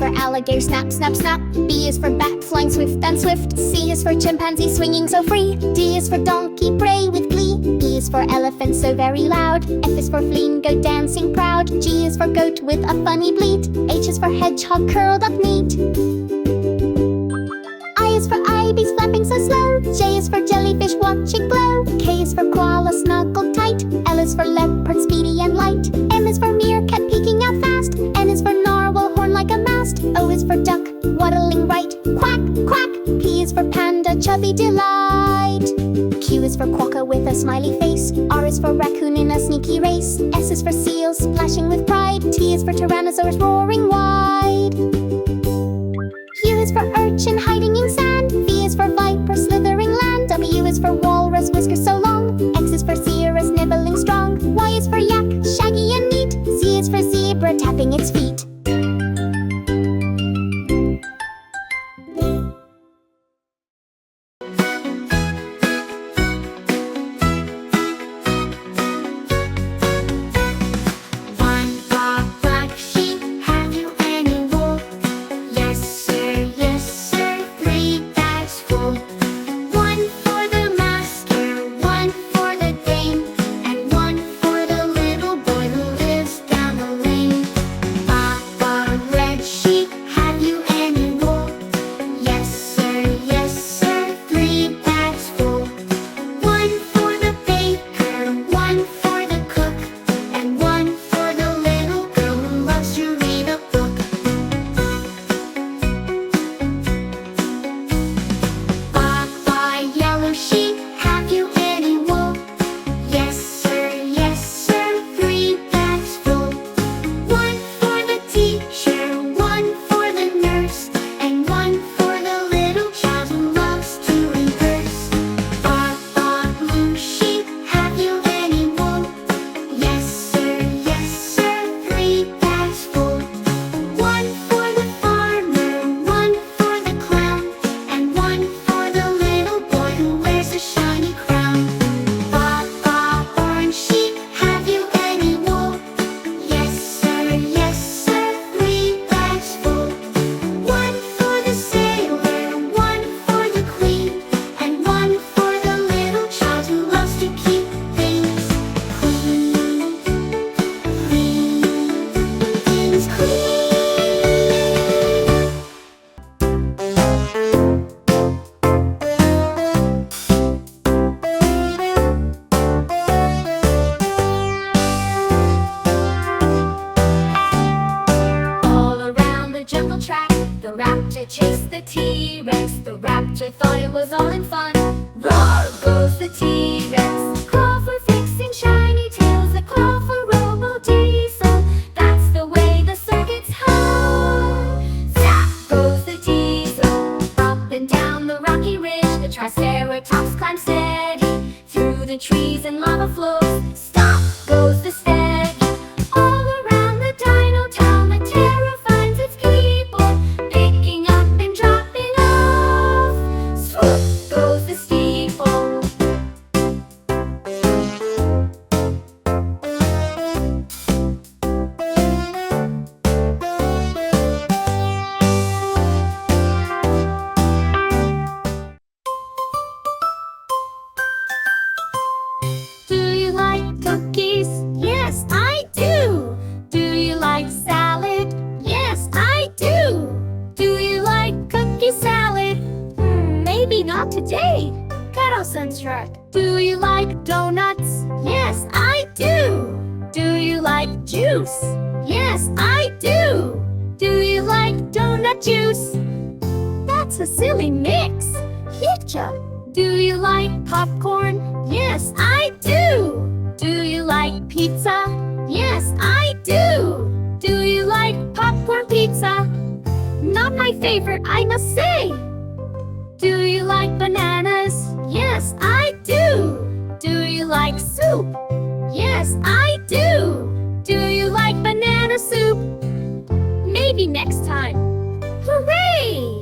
for alligator, snap, snap, snap. B is for bat, flying swift and swift. C is for chimpanzee, swinging so free. D is for donkey, bray with glee. E is for elephant, so very loud. F is for flamingo, dancing proud. G is for goat with a funny bleat. H is for hedgehog, curled up neat. I is for ibis, flapping so slow. J is for jellyfish, watching glow. K is for koala, snuggled tight. L is for leopard, speedy and light. M is for meerkat, peeking out fast. N is for narwhal, horn like a mast. O is for duck, waddling right. Quack, quack. P is for panda, chubby delight. Q is for quokka with a smiley face. R is for raccoon in a sneaky race. S is for seal, splashing with pride. T is for tyrannosaurus, roaring wide. U is for urchin, hiding in sand. V is for viper, slithering land. W is for walrus, whiskers so long. X is for cirrus, nibbling strong. Y is for yak, shaggy and neat. Z is for zebra, tapping its feet. Do you like donuts? Yes, I do. Do you like juice? Yes, I do. Do you like donut juice? That's a silly mix. Hitcha. Do you like popcorn? Yes, I do. Do you like pizza? Yes, I do. Do you like popcorn pizza? Not my favorite, I must say. Do you like bananas? Yes, I do. Do you like soup? Yes, I do. Do you like banana soup? Maybe next time. Hooray!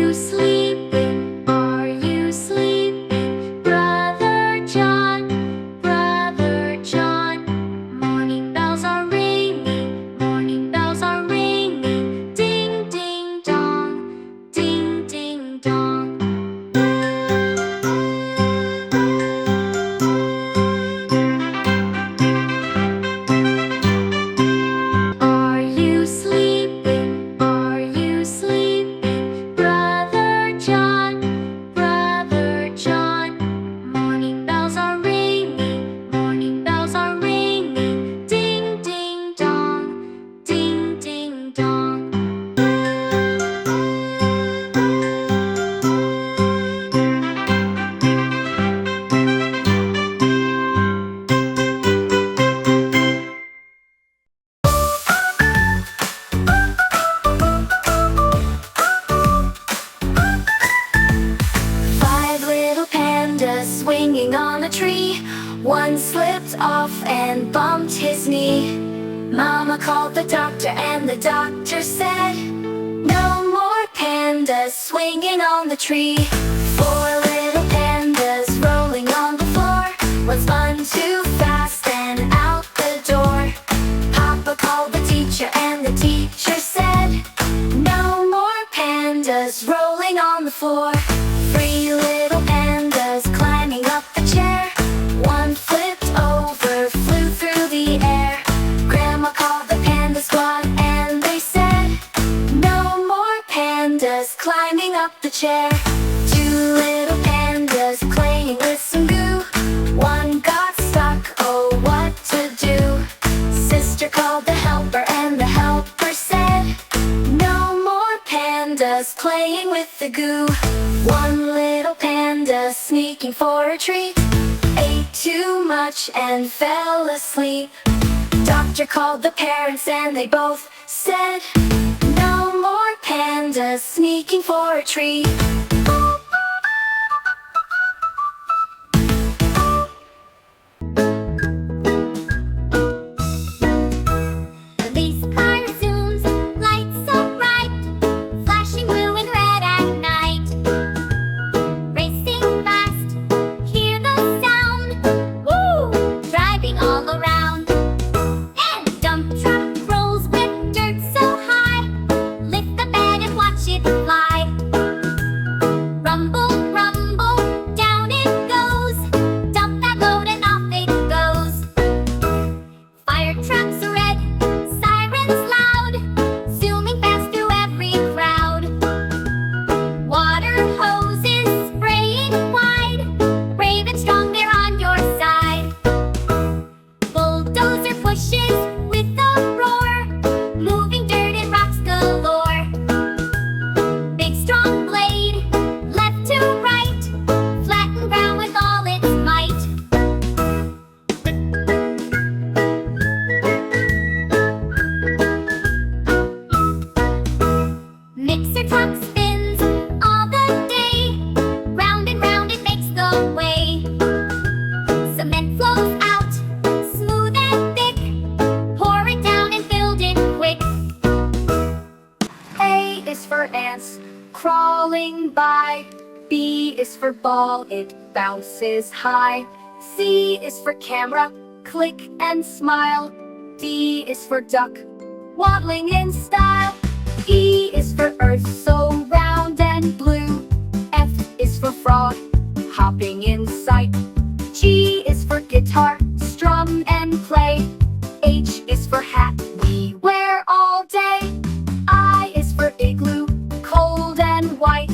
you sleeping? Are you sleeping? Brother John, Brother John. Morning bells are ringing, morning bells are ringing. Ding, ding, dong, ding, ding, dong. Are you sleeping? Are you sleeping? Brother John, Brother John. Morning bells are ringing, morning bells are ringing. Ding, ding, dong, ding, ding, dong. Five little pandas swinging on a tree. One slipped off and bumped his knee. Mama called the doctor and the doctor said, no more pandas swinging on the tree. Four little pandas rolling on the floor. One spun too fast and out the door. Papa called the teacher and the teacher said, no more pandas rolling on the floor. Three little pandas climbing up the chair. One flipped over, flew through the air. Grandma called the panda squad and they said, no more pandas climbing up the chair. Two little pandas playing with some goo. One got stuck, oh what to do? Sister called the helper and the helper said, no more pandas playing with the goo. One little panda sneaking for a treat, ate too much and fell asleep. Doctor called the parents and they both said, no more pandas sneaking for a treat. Police car zooms, lights so bright, flashing blue and red at night. Racing fast, hear the sound, woo! Driving all around. And dump truck rolls with dirt so high, lift the bed and watch it fly. Rumble, rumble, down it goes, dump that load and off it goes. Fire trucks red, sirens loud, zooming fast through every crowd. Water hoses spraying wide, brave and strong they're on your side. Bulldozer pushes with a roar, moving dirt and rocks galore. Big strong blade, left to right, flatten ground with all its might. Mixer truck spins all the day, round and round it makes the way. Cement flows out, smooth and thick, pour it down and build it quick. A is for ants, crawling by. B is for ball, it bounces high. C is for camera, click and smile. D is for duck, waddling in style. E is for earth, so round and blue. F is for frog, hopping in sight. G is for guitar, strum and play. H is for hat, we wear all day. I is for igloo, cold and white.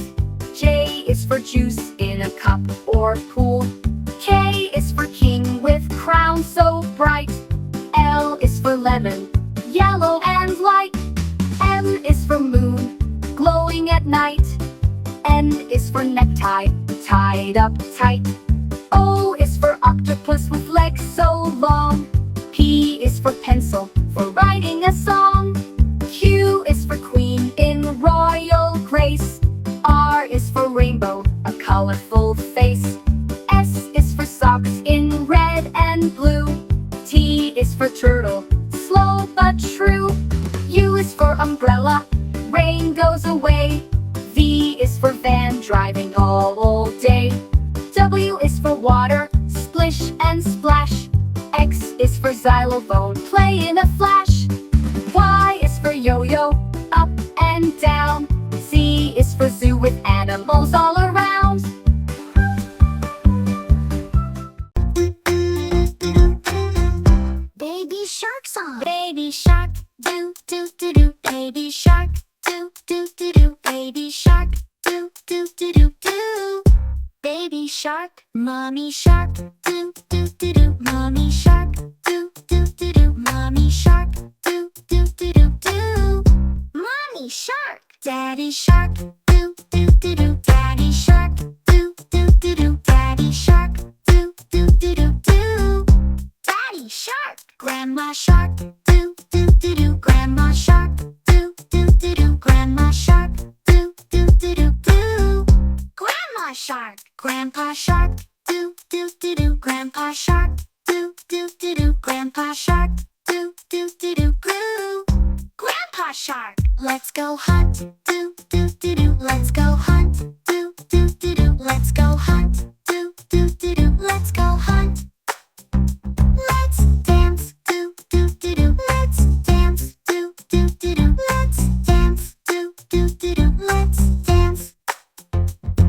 J is for juice in a cup or pool. K is for king with crown so bright. L is for lemon, yellow and light. M is for moon, glowing at night. N is for necktie, tied up tight. O is for octopus with legs so long. P is for pencil, for writing a song. Q is for queen in royal grace. R is for rainbow, a colorful face. S is for socks in red and blue. T is for turtle, slow but true. U is for umbrella, rain goes away. V is for for van, driving all day. W is for water, splish and splash. X is for xylophone, play in a flash. Y is for yo-yo, up and down. Z is for zoo with animals all around. Baby shark song. Baby shark, do do do do. Baby shark, do do do do. Baby shark, do do do do do. Baby shark, mommy shark, do do do do. Mommy shark, do do do do. Mommy shark, do do do do do. Mommy shark. Daddy shark, do do do do. Daddy shark, do do do do. Daddy shark, do do do do do. Daddy shark. Grandma shark, do do do do. Grandma shark, do do do do. Grandma shark, do do do do do. Grandma shark. Grandpa shark, do do do do. Grandpa shark, do do do do. Grandpa shark, do do do do do. Grandpa shark. Let's go hunt, do do do do. Let's go hunt, do do do do. Let's go hunt, do do do do. Let's go hunt. Let's dance, do do do do. Let's dance, do do do do. Let's dance, do do do do. Let's dance.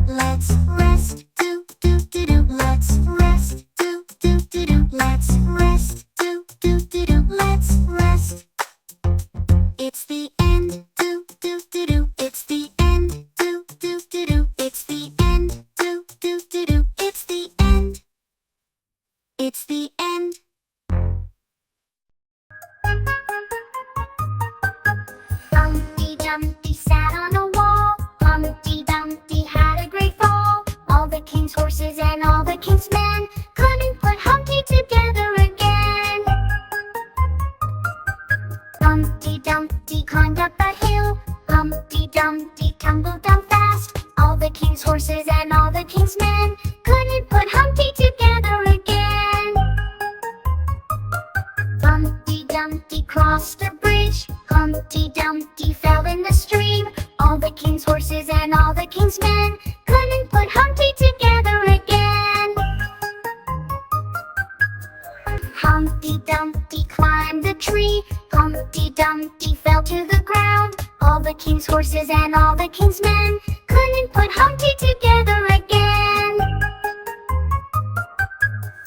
Let's rest, do do do do. Let's rest, do do do do. Let's rest, do do do do. Let's rest. It's the end, do do do do. It's the end, do do do do. It's the end, do do do do. It's the end. It's the end. Humpty Dumpty sat on a wall. Humpty Dumpty had a great fall. All the king's horses and all the king's men couldn't put Humpty together again. Humpty Dumpty climbed up a hill. Humpty Dumpty tumbled down fast. All the king's horses and all the king's men couldn't put Humpty together again. Humpty Dumpty crossed a bridge. Humpty Dumpty fell in the stream. All the king's horses and all the king's men couldn't put Humpty together again. Humpty Dumpty climbed the tree. Humpty Dumpty fell to the ground. All the king's horses and all the king's men couldn't put Humpty together again.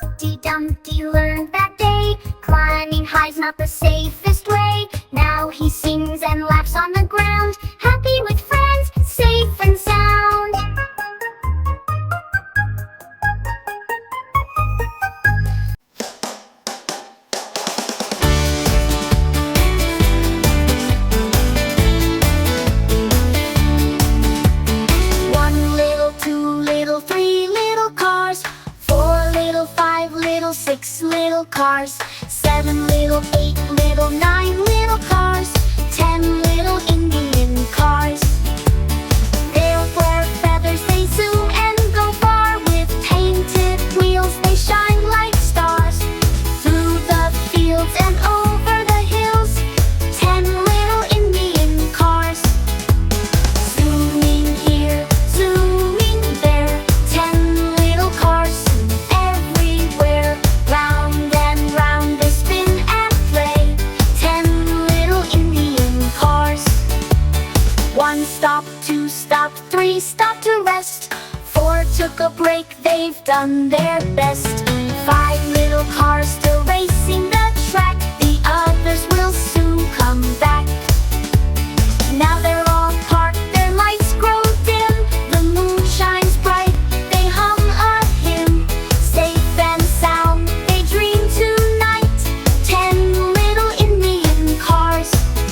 Humpty Dumpty learned that day climbing high's not the safest way. Now he sings and laughs on the ground, happy with friends, safe and sound. One little, two little, three little cars. Four little, five little, six little cars. Seven little, eight little, nine little cars. 10 little Indian cars. There were feathers, they zoom and go far. With painted wheels, they shine like stars. Through the fields and over the hills, 10 little Indian cars. Zooming here, zooming there, 10 little cars zoom everywhere. Round and round they spin and play, 10 little Indian cars. One stop, two stop, three stop to rest. Four took a break, they've done their best. 5 little cars still racing the track, the others will soon come back. Now